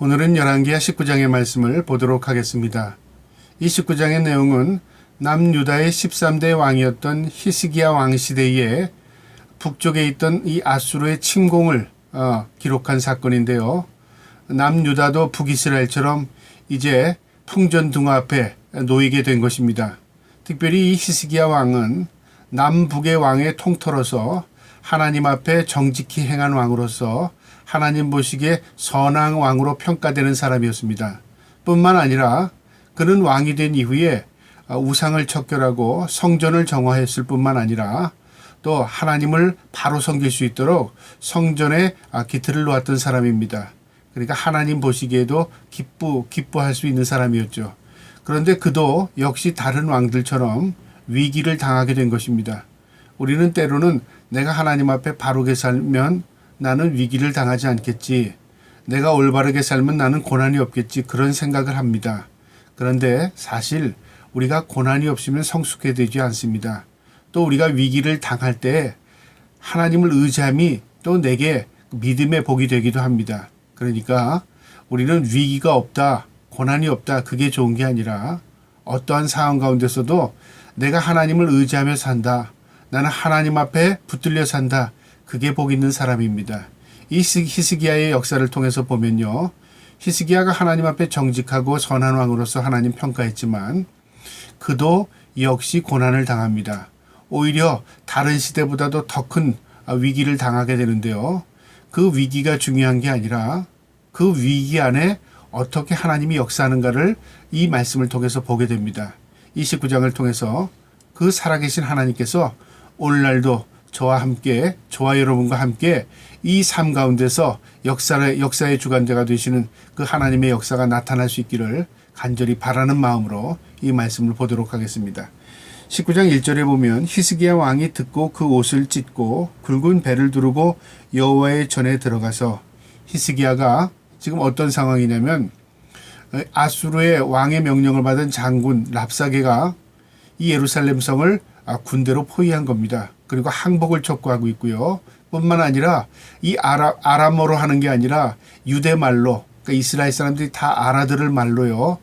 오늘은 열왕기하 19장의 말씀을 보도록 하겠습니다. 이 19장의 내용은 남유다의 13대 왕이었던 히스기야 왕 시대에 북쪽에 있던 이 아수르의 침공을 기록한 사건인데요. 남유다도 북이스라엘처럼 이제 풍전등화 앞에 놓이게 된 것입니다. 특별히 이 히스기야 왕은 남북의 왕의 통틀어서 하나님 앞에 정직히 행한 왕으로서 하나님 보시기에 선한 왕으로 평가되는 사람이었습니다. 뿐만 아니라 그는 왕이 된 이후에 우상을 척결하고 성전을 정화했을 뿐만 아니라 또 하나님을 바로 섬길 수 있도록 성전에 기틀을 놓았던 사람입니다. 그러니까 하나님 보시기에도 기뻐할 수 있는 사람이었죠. 그런데 그도 역시 다른 왕들처럼 위기를 당하게 된 것입니다. 우리는 때로는 내가 하나님 앞에 바르게 살면 나는 위기를 당하지 않겠지. 내가 올바르게 살면 나는 고난이 없겠지. 그런 생각을 합니다. 그런데 사실 우리가 고난이 없으면 성숙해 되지 않습니다. 또 우리가 위기를 당할 때 하나님을 의지함이 또 내게 믿음의 복이 되기도 합니다. 그러니까 우리는 위기가 없다, 고난이 없다, 그게 좋은 게 아니라 어떠한 상황 가운데서도 내가 하나님을 의지하며 산다. 나는 하나님 앞에 붙들려 산다. 그게 복 있는 사람입니다. 이 히스기야의 역사를 통해서 보면요. 히스기야가 하나님 앞에 정직하고 선한 왕으로서 하나님 평가했지만 그도 역시 고난을 당합니다. 오히려 다른 시대보다도 더 큰 위기를 당하게 되는데요. 그 위기가 중요한 게 아니라 그 위기 안에 어떻게 하나님이 역사하는가를 이 말씀을 통해서 보게 됩니다. 이 19장을 통해서 그 살아계신 하나님께서 오늘날도 저와 여러분과 함께 이 삶 가운데서 역사의 주관자가 되시는 그 하나님의 역사가 나타날 수 있기를 간절히 바라는 마음으로 이 말씀을 보도록 하겠습니다. 19장 1절에 보면 히스기야 왕이 듣고 그 옷을 찢고 굵은 배를 두르고 여호와의 전에 들어가서 히스기야가 지금 어떤 상황이냐면 아수르의 왕의 명령을 받은 장군 랍사게가 이 예루살렘 성을 군대로 포위한 겁니다. 그리고 항복을 촉구하고 있고요. 뿐만 아니라 이 아람어로 하는 게 아니라 유대 말로, 그러니까 이스라엘 사람들이 다 알아들을 말로요.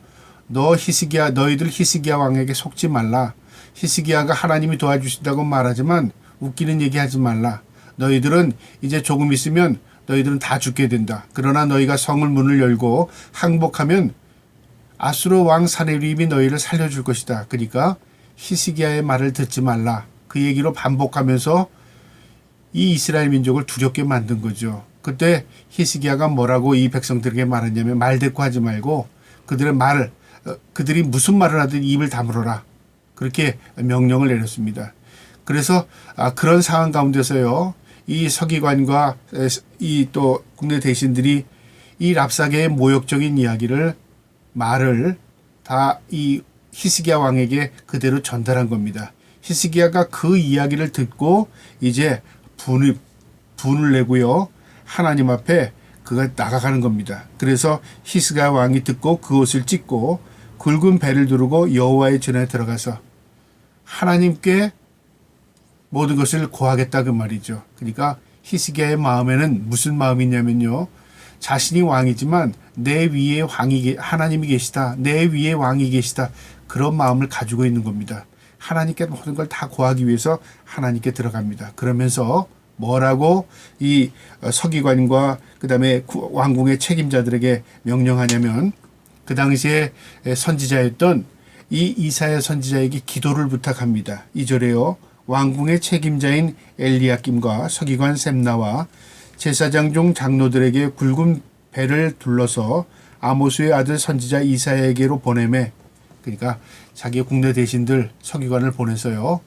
너희들 히스기야 왕에게 속지 말라. 히스기야가 하나님이 도와주신다고 말하지만 웃기는 얘기 하지 말라. 너희들은 이제 조금 있으면 너희들은 다 죽게 된다. 그러나 너희가 성을 문을 열고 항복하면 아수르 왕 사네립이 너희를 살려줄 것이다. 그러니까 히스기야의 말을 듣지 말라. 그 얘기로 반복하면서 이 이스라엘 민족을 두렵게 만든 거죠. 그때 히스기야가 뭐라고 이 백성들에게 말했냐면 말대꾸하지 말고 그들이 무슨 말을 하든 입을 다물어라. 그렇게 명령을 내렸습니다. 그래서 그런 상황 가운데서요. 이 서기관과 이 또 국내 대신들이 이 랍사게의 모욕적인 말을 다 이 히스기야 왕에게 그대로 전달한 겁니다. 히스기야가 그 이야기를 듣고 이제 분을 내고요. 하나님 앞에 그가 나가가는 겁니다. 그래서 히스기야 왕이 듣고 그 옷을 찢고 굵은 배를 두르고 여호와의 전에 들어가서 하나님께 모든 것을 고하겠다 그 말이죠. 그러니까 히스기야의 마음에는 무슨 마음이 있냐면요. 자신이 왕이지만 내 위에 하나님이 계시다. 내 위에 왕이 계시다. 그런 마음을 가지고 있는 겁니다. 하나님께 모든 걸 다 고하기 위해서 하나님께 들어갑니다. 그러면서 뭐라고 이 서기관과 그다음에 왕궁의 책임자들에게 명령하냐면 그 당시에 선지자였던 이 이사야 선지자에게 기도를 부탁합니다. 2절에요. 왕궁의 책임자인 엘리야김과 서기관 셈나와 제사장 중 장로들에게 굵은 배를 둘러서 아모스의 아들 선지자 이사야에게로 보내매. 그러니까 자기 국내 대신들 서기관을 보내서요.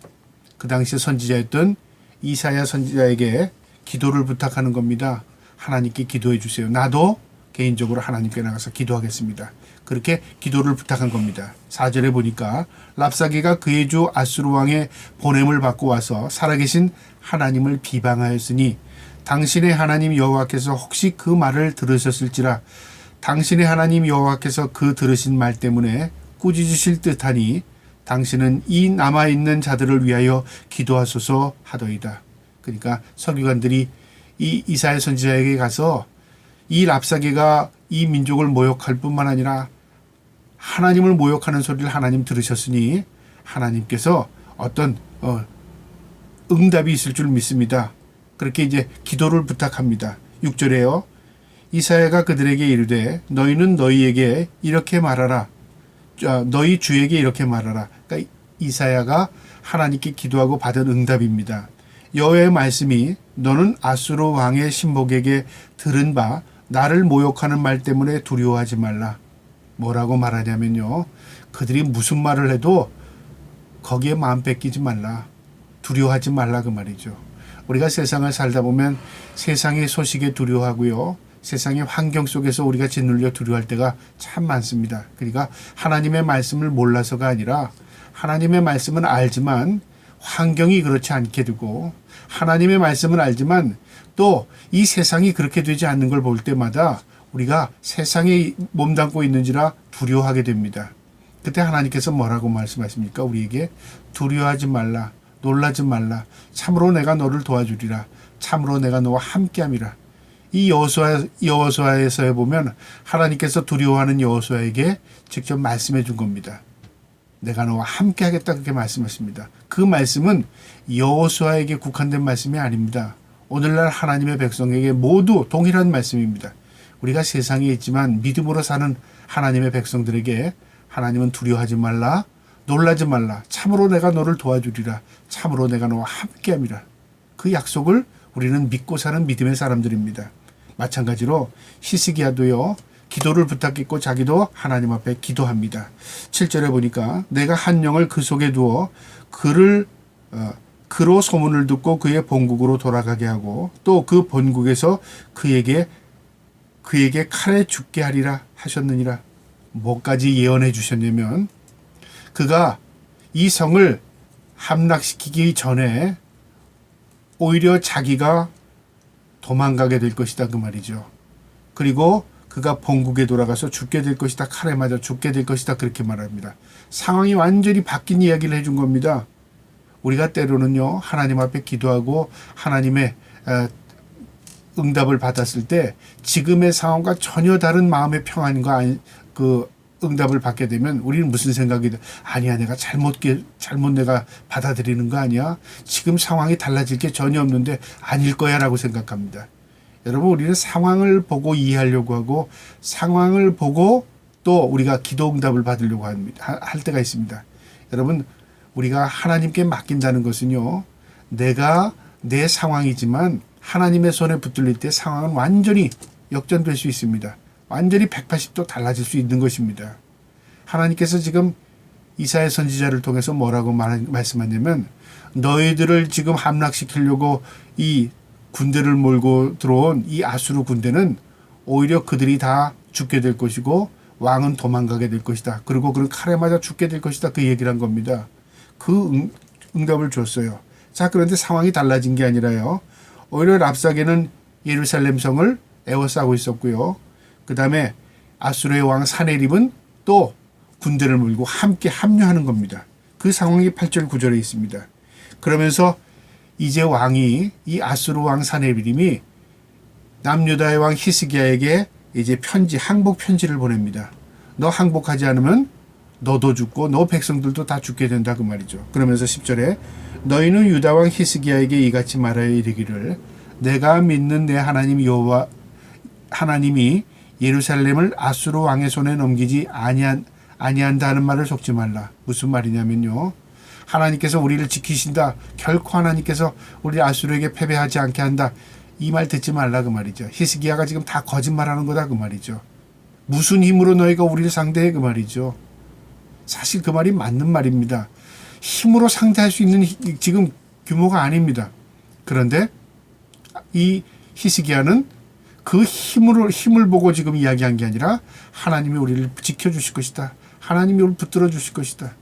그 당시에 선지자였던 이사야 선지자에게 기도를 부탁하는 겁니다. 하나님께 기도해 주세요. 나도 개인적으로 하나님께 나가서 기도하겠습니다. 그렇게 기도를 부탁한 겁니다. 4절에 보니까 랍사게가 그의 주 아수르 왕의 보냄을 받고 와서 살아계신 하나님을 비방하였으니 당신의 하나님 여호와께서 혹시 그 말을 들으셨을지라. 당신의 하나님 여호와께서 그 들으신 말 때문에 꾸짖으실 듯하니 당신은 이 남아있는 자들을 위하여 기도하소서 하더이다. 그러니까 서기관들이 이 이사야 선지자에게 가서 이 랍사게가 이 민족을 모욕할 뿐만 아니라 하나님을 모욕하는 소리를 하나님 들으셨으니 하나님께서 어떤 응답이 있을 줄 믿습니다. 그렇게 이제 기도를 부탁합니다. 6절에요. 이사야가 그들에게 이르되 너희는 너희에게 이렇게 말하라. 너희 주에게 이렇게 말하라. 그러니까 이사야가 하나님께 기도하고 받은 응답입니다. 여호와의 말씀이 너는 아수르 왕의 신복에게 들은 바 나를 모욕하는 말 때문에 두려워하지 말라. 뭐라고 말하냐면요. 그들이 무슨 말을 해도 거기에 마음 뺏기지 말라. 두려워하지 말라 그 말이죠. 우리가 세상을 살다 보면 세상의 소식에 두려워하고요. 세상의 환경 속에서 우리가 짓눌려 두려워할 때가 참 많습니다. 그러니까 하나님의 말씀을 몰라서가 아니라 하나님의 말씀은 알지만 환경이 그렇지 않게 되고 하나님의 말씀은 알지만 또 이 세상이 그렇게 되지 않는 걸 볼 때마다 우리가 세상에 몸담고 있는지라 두려워하게 됩니다. 그때 하나님께서 뭐라고 말씀하십니까? 우리에게 두려워하지 말라. 놀라지 말라. 참으로 내가 너를 도와주리라. 참으로 내가 너와 함께함이라. 이 여호수아에서 보면 하나님께서 두려워하는 여호수아에게 직접 말씀해 준 겁니다. 내가 너와 함께하겠다 그렇게 말씀하십니다. 그 말씀은 여호수아에게 국한된 말씀이 아닙니다. 오늘날 하나님의 백성에게 모두 동일한 말씀입니다. 우리가 세상에 있지만 믿음으로 사는 하나님의 백성들에게 하나님은 두려워하지 말라. 놀라지 말라. 참으로 내가 너를 도와주리라. 참으로 내가 너와 함께함이라. 그 약속을 우리는 믿고 사는 믿음의 사람들입니다. 마찬가지로 히스기야도요. 기도를 부탁했고 자기도 하나님 앞에 기도합니다. 7절에 보니까 내가 한 영을 그 속에 두어 그로 소문을 듣고 그의 본국으로 돌아가게 하고 또 그 본국에서 그에게 칼에 죽게 하리라 하셨느니라. 뭐까지 예언해 주셨냐면 그가 이 성을 함락시키기 전에 오히려 자기가 도망가게 될 것이다 그 말이죠. 그리고 그가 본국에 돌아가서 죽게 될 것이다. 칼에 맞아 죽게 될 것이다. 그렇게 말합니다. 상황이 완전히 바뀐 이야기를 해준 겁니다. 우리가 때로는요. 하나님 앞에 기도하고 하나님의 응답을 받았을 때 지금의 상황과 전혀 다른 마음의 평안과 그 응답을 받게 되면 우리는 무슨 생각이 돼? 아니야, 내가 잘못 내가 받아들이는 거 아니야? 지금 상황이 달라질 게 전혀 없는데 아닐 거야 라고 생각합니다. 여러분, 우리는 상황을 보고 이해하려고 하고 상황을 보고 또 우리가 기도 응답을 받으려고 할 때가 있습니다. 여러분, 우리가 하나님께 맡긴다는 것은요. 내가 내 상황이지만 하나님의 손에 붙들릴 때 상황은 완전히 역전될 수 있습니다. 완전히 180도 달라질 수 있는 것입니다. 하나님께서 지금 이사야 선지자를 통해서 뭐라고 말씀하냐면 너희들을 지금 함락시키려고 이 군대를 몰고 들어온 이 아수르 군대는 오히려 그들이 다 죽게 될 것이고 왕은 도망가게 될 것이다. 그리고 그런 칼에 맞아 죽게 될 것이다. 그 얘기를 한 겁니다. 그 응답을 줬어요. 자, 그런데 상황이 달라진 게 아니라요. 오히려 랍사게는 예루살렘 성을 에워싸고 있었고요. 그 다음에 아수르의 왕 사네립은 또 군대를 몰고 함께 합류하는 겁니다. 그 상황이 8절 9절에 있습니다. 그러면서 이제 왕이 이 아수르 왕 사네립이 남유다의 왕 히스기야에게 이제 항복 편지를 보냅니다. 너 항복하지 않으면 너도 죽고 너 백성들도 다 죽게 된다 그 말이죠. 그러면서 10절에 너희는 유다 왕 히스기야에게 이같이 말하여 이르기를 내가 믿는 내 하나님 여호와 하나님이 예루살렘을 아수르 왕의 손에 넘기지 아니한다 하는 말을 속지 말라. 무슨 말이냐면요. 하나님께서 우리를 지키신다. 결코 하나님께서 우리 아수르에게 패배하지 않게 한다. 이 말 듣지 말라 그 말이죠. 히스기야가 지금 다 거짓말하는 거다 그 말이죠. 무슨 힘으로 너희가 우리를 상대해 그 말이죠. 사실 그 말이 맞는 말입니다. 힘으로 상대할 수 있는 지금 규모가 아닙니다. 그런데 이 히스기야는 그 힘을 보고 지금 이야기한 게 아니라 하나님이 우리를 지켜주실 것이다. 하나님이 우리를 붙들어 주실 것이다.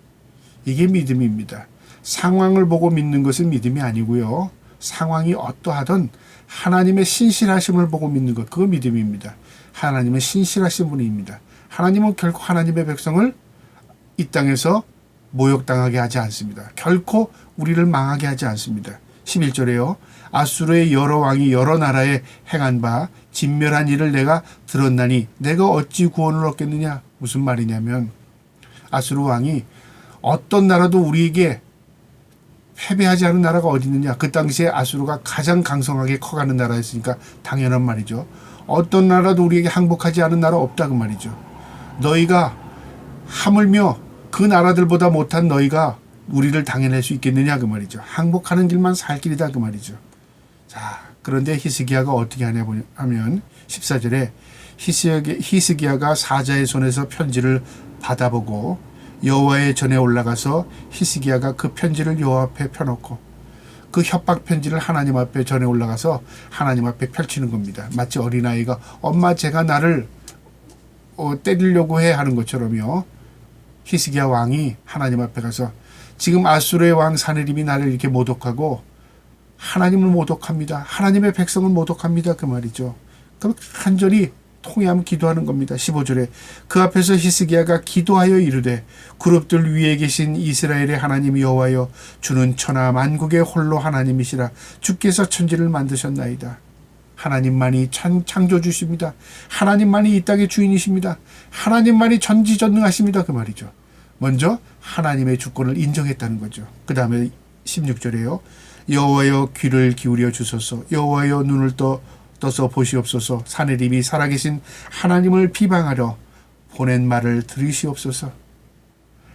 이게 믿음입니다. 상황을 보고 믿는 것은 믿음이 아니고요. 상황이 어떠하든 하나님의 신실하심을 보고 믿는 것, 그거 믿음입니다. 하나님은 신실하신 분입니다. 하나님은 결코 하나님의 백성을 이 땅에서 모욕당하게 하지 않습니다. 결코 우리를 망하게 하지 않습니다. 11절에요. 아수르의 여러 왕이 여러 나라에 행한 바 진멸한 일을 내가 들었나니 내가 어찌 구원을 얻겠느냐. 무슨 말이냐면 아수르 왕이 어떤 나라도 우리에게 패배하지 않은 나라가 어디 있느냐. 그 당시에 아수르가 가장 강성하게 커가는 나라였으니까 당연한 말이죠. 어떤 나라도 우리에게 항복하지 않은 나라 없다 그 말이죠. 너희가 하물며 그 나라들보다 못한 너희가 우리를 당해낼 수 있겠느냐 그 말이죠. 항복하는 길만 살 길이다 그 말이죠. 자, 그런데 히스기야가 어떻게 하냐 하면 14절에 히스기야가 사자의 손에서 편지를 받아보고 여호와의 전에 올라가서 히스기야가 그 편지를 여호와 앞에 펴놓고 그 협박 편지를 하나님 앞에 전에 올라가서 하나님 앞에 펼치는 겁니다. 마치 어린아이가 엄마 제가 나를 때리려고 해 하는 것처럼요. 히스기야 왕이 하나님 앞에 가서 지금 아수르의 왕 사느림이 나를 이렇게 모독하고 하나님을 모독합니다. 하나님의 백성을 모독합니다. 그 말이죠. 그럼 간절히 통회하면 기도하는 겁니다. 15절에 그 앞에서 히스기야가 기도하여 이르되 그룹들 위에 계신 이스라엘의 하나님 여호와여 주는 천하 만국의 홀로 하나님이시라. 주께서 천지를 만드셨나이다. 하나님만이 창조주십니다. 하나님만이 이 땅의 주인이십니다. 하나님만이 전지전능하십니다. 그 말이죠. 먼저 하나님의 주권을 인정했다는 거죠. 그 다음에 16절에요. 여호와여 귀를 기울여 주소서. 여호와여 눈을 떠서 보시옵소서. 사내림이 살아계신 하나님을 비방하려 보낸 말을 들으시옵소서.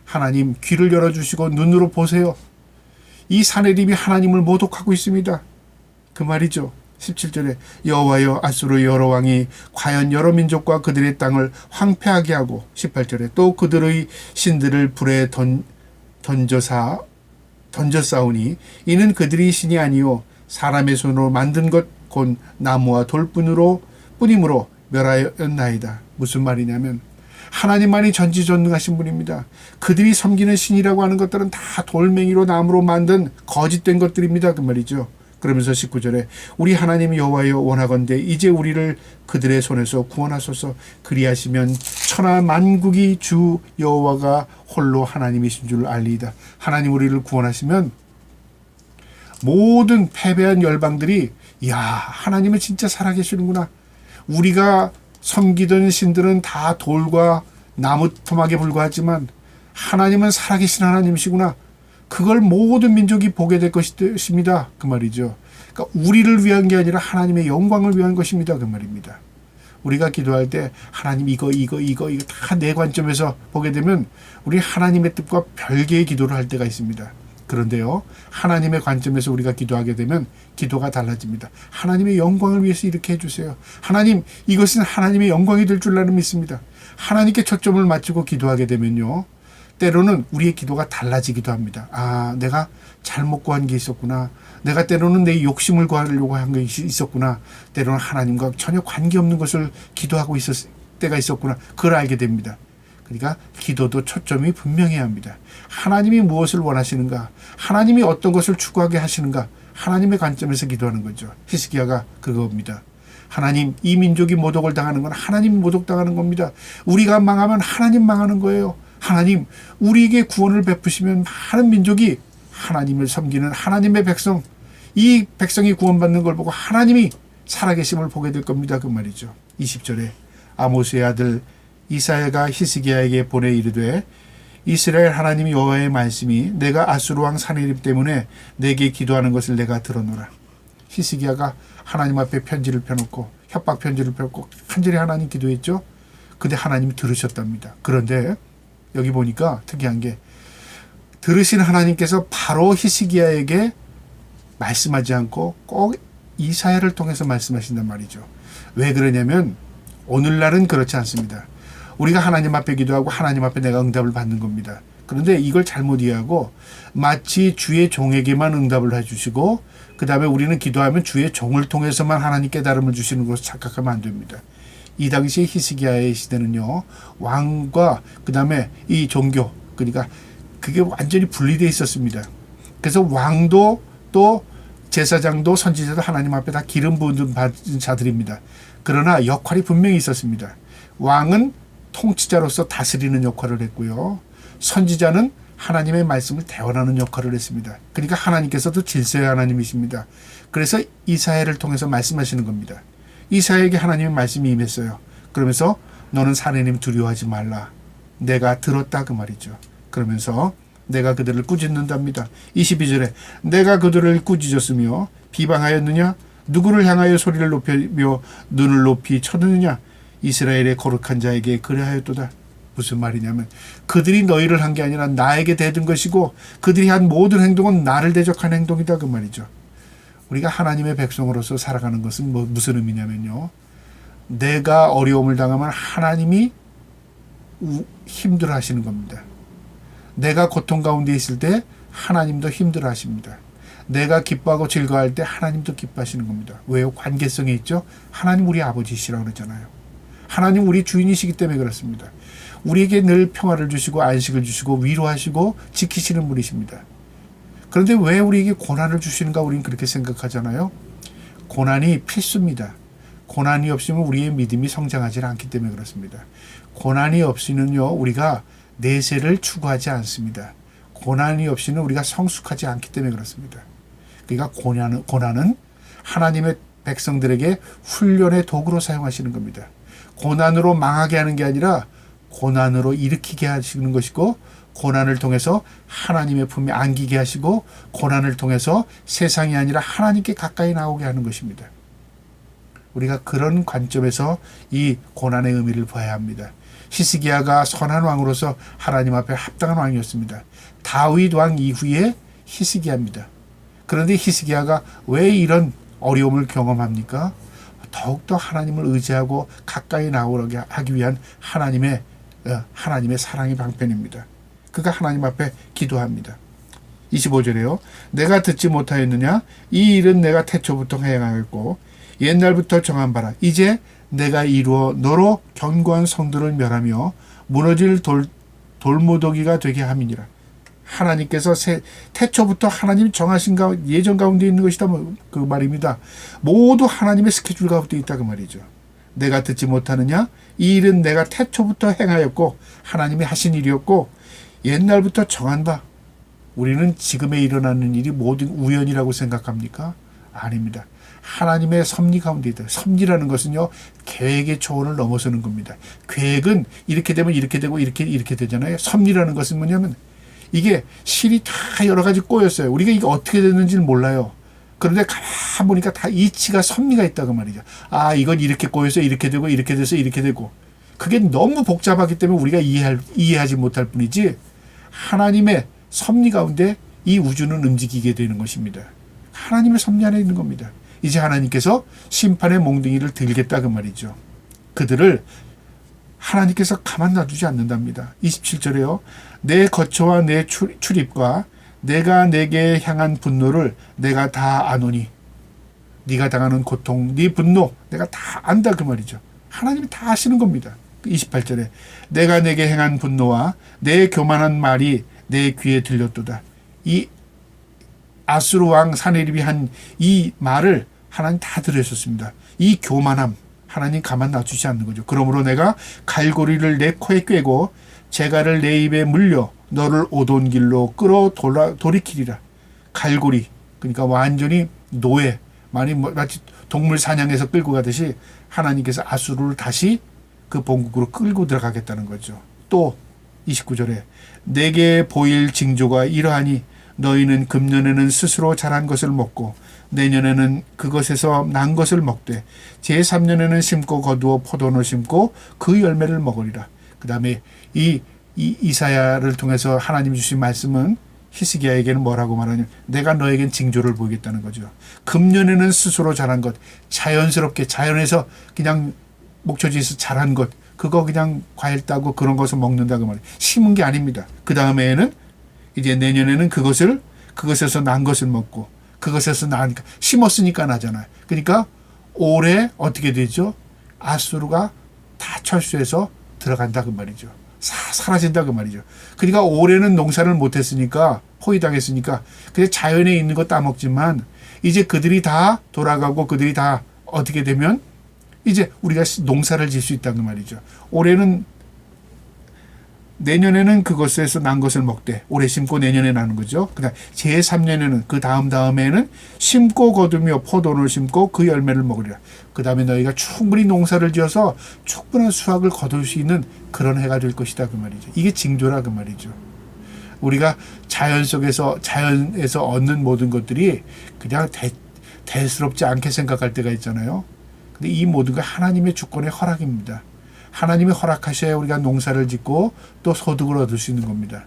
하나님 귀를 열어주시고 눈으로 보세요. 이 사내림이 하나님을 모독하고 있습니다. 그 말이죠. 17절에 여호와여 아수르 여러 왕이 과연 여러 민족과 그들의 땅을 황폐하게 하고 18절에 또 그들의 신들을 불에 던져싸우니 이는 그들이 신이 아니요 사람의 손으로 만든 것 곧 나무와 돌뿐으로 멸하였나이다. 무슨 말이냐면 하나님만이 전지전능하신 분입니다. 그들이 섬기는 신이라고 하는 것들은 다 돌멩이로 나무로 만든 거짓된 것들입니다. 그 말이죠. 그러면서 19절에 우리 하나님 여호와여 원하건대 이제 우리를 그들의 손에서 구원하소서. 그리하시면 천하 만국이 주 여호와가 홀로 하나님이신 줄 알리이다. 하나님 우리를 구원하시면 모든 패배한 열방들이 이야 하나님은 진짜 살아계시는구나. 우리가 섬기던 신들은 다 돌과 나무 토막에 불과하지만 하나님은 살아계신 하나님이시구나. 그걸 모든 민족이 보게 될 것입니다. 그 말이죠. 그러니까 우리를 위한 게 아니라 하나님의 영광을 위한 것입니다. 그 말입니다. 우리가 기도할 때 하나님 이거 다 내 관점에서 보게 되면 우리 하나님의 뜻과 별개의 기도를 할 때가 있습니다. 그런데요, 하나님의 관점에서 우리가 기도하게 되면 기도가 달라집니다. 하나님의 영광을 위해서 이렇게 해주세요. 하나님, 이것은 하나님의 영광이 될 줄 나는 믿습니다. 하나님께 초점을 맞추고 기도하게 되면요, 때로는 우리의 기도가 달라지기도 합니다. 아, 내가 잘못 구한 게 있었구나. 내가 때로는 내 욕심을 구하려고 한 게 있었구나. 때로는 하나님과 전혀 관계없는 것을 기도하고 있었을 때가 있었구나. 그걸 알게 됩니다. 그러니까 기도도 초점이 분명해야 합니다. 하나님이 무엇을 원하시는가? 하나님이 어떤 것을 추구하게 하시는가? 하나님의 관점에서 기도하는 거죠. 히스기야가 그겁니다. 하나님, 이 민족이 모독을 당하는 건 하나님 모독당하는 겁니다. 우리가 망하면 하나님 망하는 거예요. 하나님, 우리에게 구원을 베푸시면 많은 민족이 하나님을 섬기는 하나님의 백성, 이 백성이 구원받는 걸 보고 하나님이 살아계심을 보게 될 겁니다. 그 말이죠. 20절에 아모스의 아들 이사야가 히스기야에게 보내 이르되 이스라엘 하나님 여호와의 말씀이 내가 아수르 왕 사느립 때문에 내게 기도하는 것을 내가 들었노라. 히스기야가 하나님 앞에 편지를 펴놓고 협박 편지를 펴놓고 간절히 하나님 기도했죠. 근데 하나님이 들으셨답니다. 그런데 여기 보니까 특이한 게 들으신 하나님께서 바로 히스기야에게 말씀하지 않고 꼭 이사야를 통해서 말씀하신단 말이죠. 왜 그러냐면 오늘날은 그렇지 않습니다. 우리가 하나님 앞에 기도하고 하나님 앞에 내가 응답을 받는 겁니다. 그런데 이걸 잘못 이해하고 마치 주의 종에게만 응답을 해주시고 그 다음에 우리는 기도하면 주의 종을 통해서만 하나님 깨달음을 주시는 것을 착각하면 안 됩니다. 이 당시에 히스기야의 시대는요, 왕과 그 다음에 이 종교, 그러니까 그게 완전히 분리되어 있었습니다. 그래서 왕도 또 제사장도 선지자도 하나님 앞에 다 기름 부은 받은 자들입니다. 그러나 역할이 분명히 있었습니다. 왕은 통치자로서 다스리는 역할을 했고요. 선지자는 하나님의 말씀을 대언하는 역할을 했습니다. 그러니까 하나님께서도 질서의 하나님이십니다. 그래서 이사야를 통해서 말씀하시는 겁니다. 이사야에게 하나님의 말씀이 임했어요. 그러면서 너는 사내님 두려워하지 말라. 내가 들었다 그 말이죠. 그러면서 내가 그들을 꾸짖는답니다. 22절에 내가 그들을 꾸짖었으며 비방하였느냐? 누구를 향하여 소리를 높이며 눈을 높이 쳐드느냐? 이스라엘의 거룩한 자에게 그래하였도다. 무슨 말이냐면 그들이 너희를 한 게 아니라 나에게 대든 것이고 그들이 한 모든 행동은 나를 대적한 행동이다 그 말이죠. 우리가 하나님의 백성으로서 살아가는 것은 무슨 의미냐면요. 내가 어려움을 당하면 하나님이 힘들어 하시는 겁니다. 내가 고통 가운데 있을 때 하나님도 힘들어 하십니다. 내가 기뻐하고 즐거워할 때 하나님도 기뻐하시는 겁니다. 왜요? 관계성이 있죠. 하나님 우리 아버지시라고 그러잖아요. 하나님 우리 주인이시기 때문에 그렇습니다. 우리에게 늘 평화를 주시고 안식을 주시고 위로하시고 지키시는 분이십니다. 그런데 왜 우리에게 고난을 주시는가 우리는 그렇게 생각하잖아요. 고난이 필수입니다. 고난이 없으면 우리의 믿음이 성장하지 않기 때문에 그렇습니다. 고난이 없이는요 우리가 내세를 추구하지 않습니다. 고난이 없이는 우리가 성숙하지 않기 때문에 그렇습니다. 그러니까 고난은 하나님의 백성들에게 훈련의 도구로 사용하시는 겁니다. 고난으로 망하게 하는 게 아니라 고난으로 일으키게 하시는 것이고 고난을 통해서 하나님의 품에 안기게 하시고 고난을 통해서 세상이 아니라 하나님께 가까이 나오게 하는 것입니다. 우리가 그런 관점에서 이 고난의 의미를 봐야 합니다. 히스기야가 선한 왕으로서 하나님 앞에 합당한 왕이었습니다. 다윗 왕 이후에 히스기야입니다. 그런데 히스기야가 왜 이런 어려움을 경험합니까? 더욱더 하나님을 의지하고 가까이 나오게 하기 위한 하나님의 사랑의 방편입니다. 그가 하나님 앞에 기도합니다. 25절에요. 내가 듣지 못하였느냐? 이 일은 내가 태초부터 행하였고 옛날부터 정한 바라. 이제 내가 이루어 너로 견고한 성들을 멸하며 무너질 돌무더기가 되게 함이니라. 하나님께서 태초부터 하나님 정하신 예정 가운데 있는 것이다 그 말입니다. 모두 하나님의 스케줄 가운데 있다 그 말이죠. 내가 듣지 못하느냐? 이 일은 내가 태초부터 행하였고 하나님이 하신 일이었고 옛날부터 정한 바. 우리는 지금에 일어나는 일이 모든 우연이라고 생각합니까? 아닙니다. 하나님의 섭리 가운데 있다. 섭리라는 것은요 계획의 초원을 넘어서는 겁니다. 계획은 이렇게 되면 이렇게 되고 이렇게 되잖아요. 섭리라는 것은 뭐냐면 이게 실이 다 여러 가지 꼬였어요. 우리가 이게 어떻게 됐는지는 몰라요. 그런데 가만 보니까 다 이치가 섭리가 있다고 말이죠. 아, 이건 이렇게 꼬여서 이렇게 되고 이렇게 돼서 이렇게 되고. 그게 너무 복잡하기 때문에 우리가 이해하지 못할 뿐이지 하나님의 섭리 가운데 이 우주는 움직이게 되는 것입니다. 하나님의 섭리 안에 있는 겁니다. 이제 하나님께서 심판의 몽둥이를 들겠다 그 말이죠. 그들을 하나님께서 가만 놔두지 않는답니다. 27절에요. 내 거처와 내 출입과 내가 내게 향한 분노를 내가 다 아노니. 네가 당하는 고통, 네 분노 내가 다 안다 그 말이죠. 하나님이 다 아시는 겁니다. 28절에 내가 내게 행한 분노와 내 교만한 말이 내 귀에 들렸도다. 이 아수르 왕 사네립이 한 이 말을 하나님 다 들으셨습니다. 이 교만함 하나님 가만 놔두지 않는 거죠. 그러므로 내가 갈고리를 내 코에 꿰고 재갈을 내 입에 물려 너를 오던 길로 끌어 돌이키리라. 갈고리 그러니까 완전히 노예 마치 동물 사냥해서 끌고 가듯이 하나님께서 아수르를 다시 그 본국으로 끌고 들어가겠다는 거죠. 또 29절에 내게 보일 징조가 이러하니 너희는 금년에는 스스로 자란 것을 먹고 내년에는 그것에서 난 것을 먹되 제3년에는 심고 거두어 포도를 심고 그 열매를 먹으리라. 그 다음에 이 이사야를 통해서 하나님 주신 말씀은 히스기야에게는 뭐라고 말하냐면 내가 너에겐 징조를 보이겠다는 거죠. 금년에는 스스로 자란 것, 자연스럽게 자연에서 그냥 목초지에서 자란 것, 그거 그냥 과일 따고 그런 것을 먹는다 그 말이에요. 심은 게 아닙니다. 그 다음에는 이제 내년에는 그것에서 난 것을 먹고 그것에서 나니까 심었으니까 나잖아요. 그러니까 올해 어떻게 되죠? 아수르가 다 철수해서 들어간다 그 말이죠. 사라진다 그 말이죠. 그러니까 올해는 농사를 못했으니까 포위당했으니까 그냥 자연에 있는 거 따먹지만 이제 그들이 다 돌아가고 그들이 다 어떻게 되면 이제 우리가 농사를 질 수 있다는 말이죠. 올해는 내년에는 그것에서 난 것을 먹되 올해 심고 내년에 나는 거죠. 그다음 제3년에는 그 다음에는 심고 거두며 포도를 심고 그 열매를 먹으리라. 그 다음에 너희가 충분히 농사를 지어서 충분한 수확을 거둘 수 있는 그런 해가 될 것이다 그 말이죠. 이게 징조라 그 말이죠. 우리가 자연에서 얻는 모든 것들이 그냥 대수롭지 않게 생각할 때가 있잖아요. 근데 이 모든 게 하나님의 주권의 허락입니다. 하나님이 허락하셔야 우리가 농사를 짓고 또 소득을 얻을 수 있는 겁니다.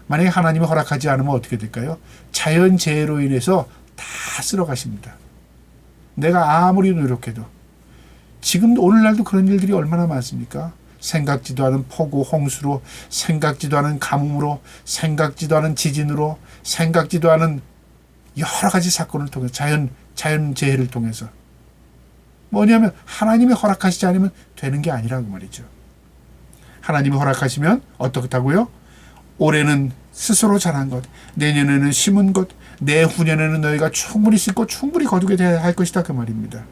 만약에 하나님이 허락하지 않으면 어떻게 될까요? 자연재해로 인해서 다 쓸어가십니다. 내가 아무리 노력해도. 지금 오늘날도 그런 일들이 얼마나 많습니까? 생각지도 않은 폭우, 홍수로, 생각지도 않은 가뭄으로, 생각지도 않은 지진으로, 생각지도 않은 여러 가지 사건을 통해서 자연재해를 통해서 뭐냐면 하나님이 허락하시지 않으면 되는 게 아니라고 말이죠. 하나님이 허락하시면 어떻다고요? 올해는 스스로 자란 것, 내년에는 심은 것, 내후년에는 너희가 충분히 심고 충분히 거두게 할 것이다 그 말입니다.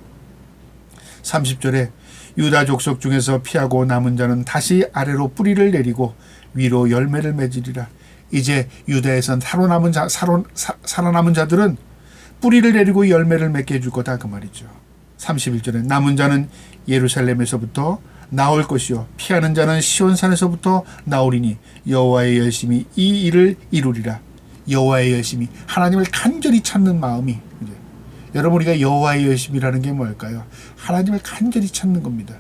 30절에 유다 족속 중에서 피하고 남은 자는 다시 아래로 뿌리를 내리고 위로 열매를 맺으리라. 이제 유다에선 살아남은 자들은 뿌리를 내리고 열매를 맺게 해줄 거다 그 말이죠. 31절에 남은 자는 예루살렘에서부터 나올 것이요 피하는 자는 시온산에서부터 나오리니 여호와의 열심이 이 일을 이루리라. 여호와의 열심이 하나님을 간절히 찾는 마음이 여러분 우리가 여호와의 열심이라는 게 뭘까요? 하나님을 간절히 찾는 겁니다.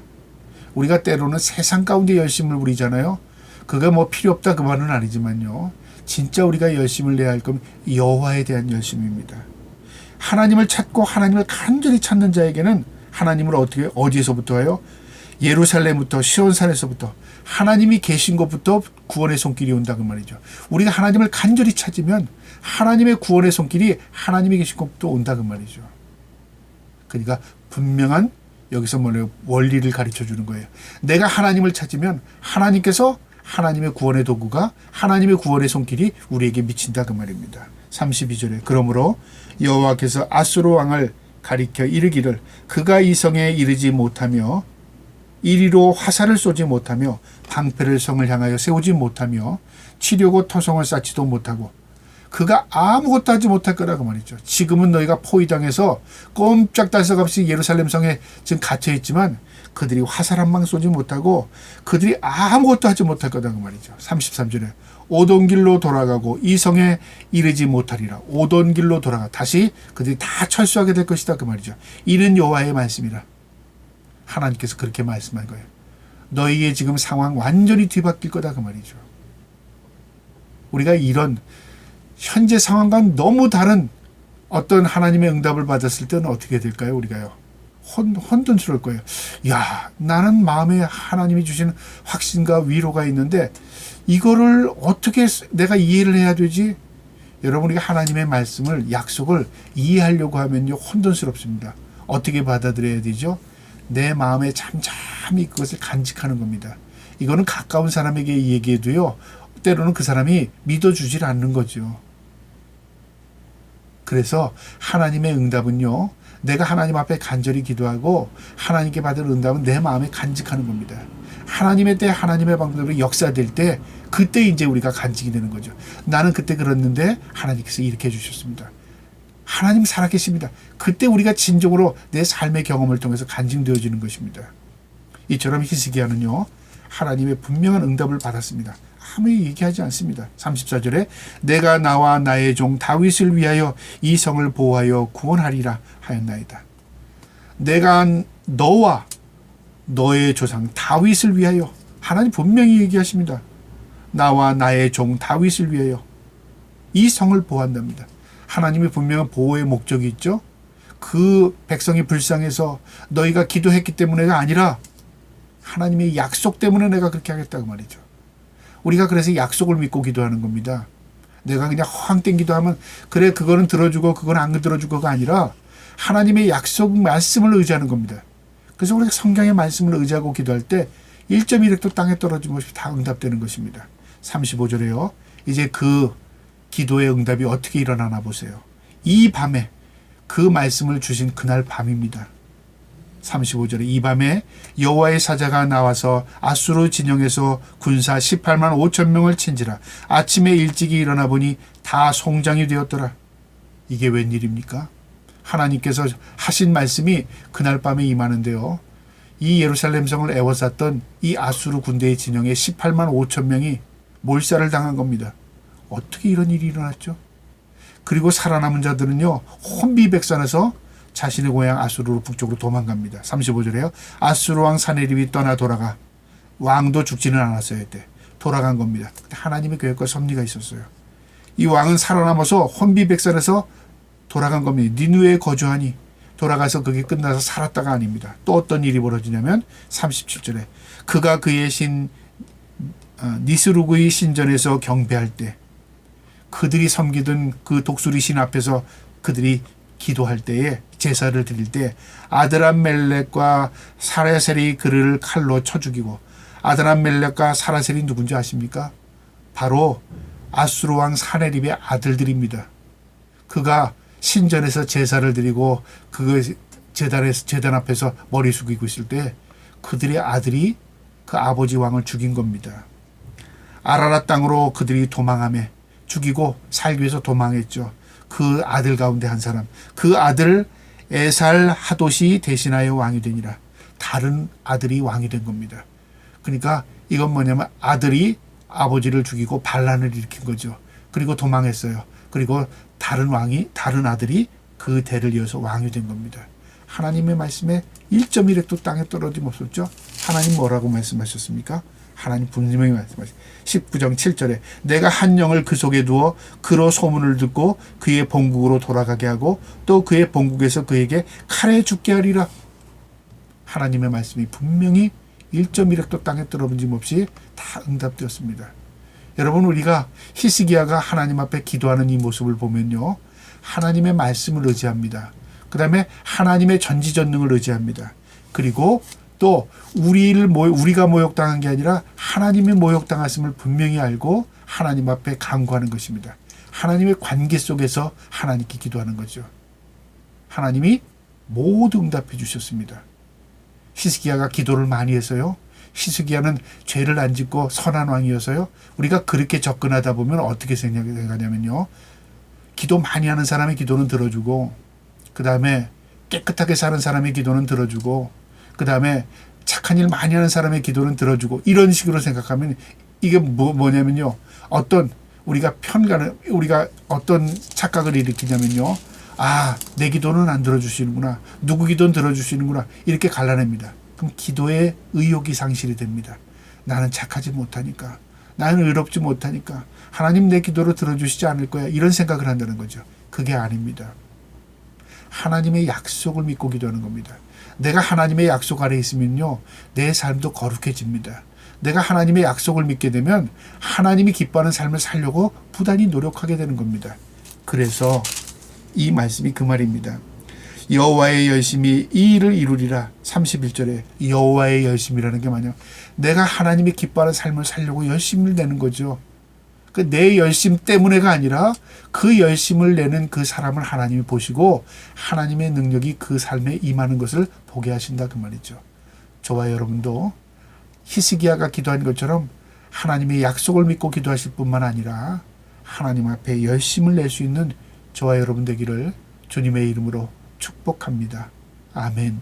우리가 때로는 세상 가운데 열심을 부리잖아요. 그게 뭐 필요 없다 그 말은 아니지만요. 진짜 우리가 열심을 내야 할 건 여호와에 대한 열심입니다. 하나님을 찾고 하나님을 간절히 찾는 자에게는 하나님을 어디에서부터 해요? 예루살렘부터 시온산에서부터 하나님이 계신 곳부터 구원의 손길이 온다 그 말이죠. 우리가 하나님을 간절히 찾으면 하나님의 구원의 손길이 하나님이 계신 곳부터 온다 그 말이죠. 그러니까 분명한 여기서 뭐래요? 원리를 가르쳐 주는 거예요. 내가 하나님을 찾으면 하나님께서 하나님의 구원의 도구가 하나님의 구원의 손길이 우리에게 미친다 그 말입니다. 32절에 그러므로 여호와께서 아수르 왕을 가리켜 이르기를 그가 이 성에 이르지 못하며 이리로 화살을 쏘지 못하며 방패를 성을 향하여 세우지 못하며 치려고 토성을 쌓지도 못하고 그가 아무것도 하지 못할 거라고 말이죠. 지금은 너희가 포위당해서 꼼짝달싹 없이 예루살렘 성에 지금 갇혀있지만 그들이 화살 한 방 쏘지 못하고 그들이 아무것도 하지 못할 거라고 말이죠. 33절에 오던 길로 돌아가고 이 성에 이르지 못하리라. 오던 길로 돌아가 다시 그들이 다 철수하게 될 것이다 그 말이죠. 이는 여호와의 말씀이라. 하나님께서 그렇게 말씀한 거예요. 너희의 지금 상황 완전히 뒤바뀔 거다 그 말이죠. 우리가 이런 현재 상황과 너무 다른 어떤 하나님의 응답을 받았을 때는 어떻게 될까요? 우리가요. 혼돈스러울 거예요. 야, 나는 마음에 하나님이 주시는 확신과 위로가 있는데 이거를 어떻게 내가 이해를 해야 되지? 여러분 우리가 하나님의 말씀을 약속을 이해하려고 하면요 혼돈스럽습니다. 어떻게 받아들여야 되죠? 내 마음에 잠잠히 그것을 간직하는 겁니다. 이거는 가까운 사람에게 얘기해도요 때로는 그 사람이 믿어주질 않는 거죠. 그래서 하나님의 응답은요 내가 하나님 앞에 간절히 기도하고 하나님께 받을 응답은 내 마음에 간직하는 겁니다. 하나님의 때 하나님의 방법으로 역사될 때 그때 이제 우리가 간직이 되는 거죠. 나는 그때 그랬는데 하나님께서 이렇게 해주셨습니다. 하나님 살아계십니다. 그때 우리가 진정으로 내 삶의 경험을 통해서 간직되어지는 것입니다. 이처럼 히스기야는요 하나님의 분명한 응답을 받았습니다. 아무 얘기하지 않습니다. 34절에 내가 나와 나의 종 다윗을 위하여 이 성을 보호하여 구원하리라 하였나이다. 내가 너와 너의 조상 다윗을 위하여 하나님 분명히 얘기하십니다. 나와 나의 종 다윗을 위하여 이 성을 보호한답니다. 하나님의 분명한 보호의 목적이 있죠. 그 백성이 불쌍해서 너희가 기도했기 때문에가 아니라 하나님의 약속 때문에 내가 그렇게 하겠다고 말이죠. 우리가 그래서 약속을 믿고 기도하는 겁니다. 내가 그냥 허황된 기도하면 그래 그거는 들어주고 그건 안 들어주고가 아니라 하나님의 약속 말씀을 의지하는 겁니다. 그래서 우리가 성경의 말씀을 의지하고 기도할 때 1.1획도 땅에 떨어진 것이 다 응답되는 것입니다. 35절에요. 이제 그 기도의 응답이 어떻게 일어나나 보세요. 이 밤에 그 말씀을 주신 그날 밤입니다. 35절에 이 밤에 여호와의 사자가 나와서 아수르 진영에서 군사 18만 5천 명을 친지라. 아침에 일찍이 일어나 보니 다 송장이 되었더라. 이게 웬일입니까? 하나님께서 하신 말씀이 그날 밤에 임하는데요. 이 예루살렘 성을 에워쌌던 이 아수르 군대의 진영에 18만 5천 명이 몰살을 당한 겁니다. 어떻게 이런 일이 일어났죠? 그리고 살아남은 자들은요, 혼비백산해서 자신의 고향 아수르로 북쪽으로 도망갑니다. 35절에요. 아수르 왕 사네립이 떠나 돌아가 왕도 죽지는 않았어야 돼. 돌아간 겁니다. 하나님의 계획과 섭리가 있었어요. 이 왕은 살아남아서 혼비백산해서 돌아간 겁니다. 니누에 거주하니 돌아가서 그게 끝나서 살았다가 아닙니다. 또 어떤 일이 벌어지냐면 37절에 그가 그의 신 니스루그의 신전에서 경배할 때 그들이 섬기던 그 독수리 신 앞에서 그들이 기도할 때에 제사를 드릴 때 아드람멜렉과 사라셀이 그를 칼로 쳐 죽이고 아드람멜렉과 사라셀이 누군지 아십니까? 바로 아수르 왕 사네립의 아들들입니다. 그가 신전에서 제사를 드리고 그 제단 앞에서 머리 숙이고 있을 때 그들의 아들이 그 아버지 왕을 죽인 겁니다. 아라랏 땅으로 그들이 도망하며 죽이고 살기 위해서 도망했죠. 그 아들 가운데 한 사람, 그 아들 에살 하돗이 대신하여 왕이 되니라. 다른 아들이 왕이 된 겁니다. 그러니까 이건 뭐냐면 아들이 아버지를 죽이고 반란을 일으킨 거죠. 그리고 도망했어요. 그리고 다른 아들이 그 대를 이어서 왕이 된 겁니다. 하나님의 말씀에 1.1획도 땅에 떨어짐 없었죠. 하나님 뭐라고 말씀하셨습니까? 하나님 분명히 말씀하셨어요. 19장 7절에 내가 한 영을 그 속에 두어 그로 소문을 듣고 그의 본국으로 돌아가게 하고 또 그의 본국에서 그에게 칼에 죽게 하리라. 하나님의 말씀이 분명히 1.1획도 땅에 떨어짐 없이 다 응답되었습니다. 여러분, 우리가 히스기야가 하나님 앞에 기도하는 이 모습을 보면요, 하나님의 말씀을 의지합니다. 그 다음에 하나님의 전지전능을 의지합니다. 그리고 또 우리가 모욕당한 게 아니라 하나님이 모욕당했음을 분명히 알고 하나님 앞에 간구하는 것입니다. 하나님의 관계 속에서 하나님께 기도하는 거죠. 하나님이 모두 응답해 주셨습니다. 히스기야가 기도를 많이 해서요, 히스기야는 죄를 안 짓고 선한 왕이어서요, 우리가 그렇게 접근하다 보면 어떻게 생각하냐면요, 기도 많이 하는 사람의 기도는 들어주고, 그 다음에 깨끗하게 사는 사람의 기도는 들어주고, 그 다음에 착한 일 많이 하는 사람의 기도는 들어주고, 이런 식으로 생각하면 이게 뭐냐면요, 우리가 어떤 착각을 일으키냐면요, 내 기도는 안 들어주시는구나, 누구 기도는 들어주시는구나, 이렇게 갈라냅니다. 그럼 기도의 의욕이 상실이 됩니다. 나는 착하지 못하니까, 나는 의롭지 못하니까 하나님 내 기도를 들어주시지 않을 거야, 이런 생각을 한다는 거죠. 그게 아닙니다. 하나님의 약속을 믿고 기도하는 겁니다. 내가 하나님의 약속 아래 있으면요, 내 삶도 거룩해집니다. 내가 하나님의 약속을 믿게 되면 하나님이 기뻐하는 삶을 살려고 부단히 노력하게 되는 겁니다. 그래서 이 말씀이 그 말입니다. 여호와의 열심이 이 일을 이루리라. 31절에 여호와의 열심이라는 게 뭐냐, 내가 하나님이 기뻐하는 삶을 살려고 열심을 내는 거죠. 내 열심 때문에가 아니라 그 열심을 내는 그 사람을 하나님이 보시고 하나님의 능력이 그 삶에 임하는 것을 보게 하신다, 그 말이죠. 저와 여러분도 히스기야가 기도한 것처럼 하나님의 약속을 믿고 기도하실 뿐만 아니라 하나님 앞에 열심을 낼 수 있는 저와 여러분 되기를 주님의 이름으로 축복합니다. 아멘.